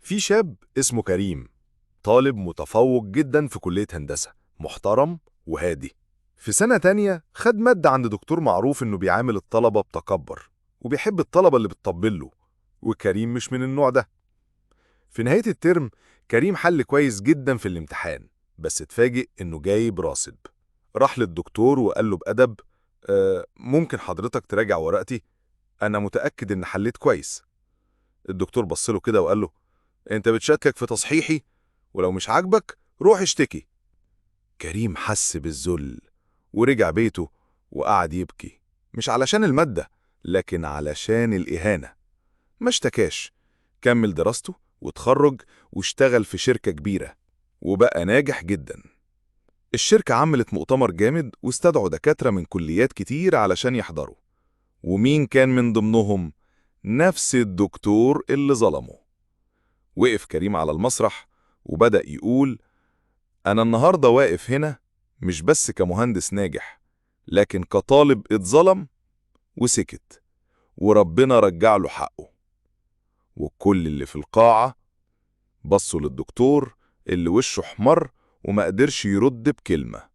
في شاب اسمه كريم، طالب متفوق جدا في كلية هندسة، محترم وهادي. في سنة تانية خد مادة عند دكتور معروف إنه بيعامل الطلبة بتكبر وبيحب الطلبة اللي بتطبل له، وكريم مش من النوع ده. في نهاية الترم كريم حل كويس جدا في الامتحان، بس اتفاجئ إنه جايب راسب. راح للدكتور وقال له بأدب: ممكن حضرتك تراجع ورقتي؟ أنا متأكد إن حليت كويس. الدكتور بصله كده وقال له: انت بتشكك في تصحيحي؟ ولو مش عاجبك روح اشتكي. كريم حس بالذل ورجع بيته وقعد يبكي، مش علشان المادة لكن علشان الإهانة. ما اشتكاش، كمل دراسته وتخرج واشتغل في شركة كبيرة وبقى ناجح جدا. الشركة عملت مؤتمر جامد واستدعوا دكاترة من كليات كتير علشان يحضروا، ومين كان من ضمنهم؟ نفس الدكتور اللي ظلمه. وقف كريم على المسرح وبدأ يقول: أنا النهاردة واقف هنا مش بس كمهندس ناجح، لكن كطالب اتظلم وسكت، وربنا رجع له حقه. وكل اللي في القاعة بصوا للدكتور اللي وشه احمر وما قدرش يرد بكلمة.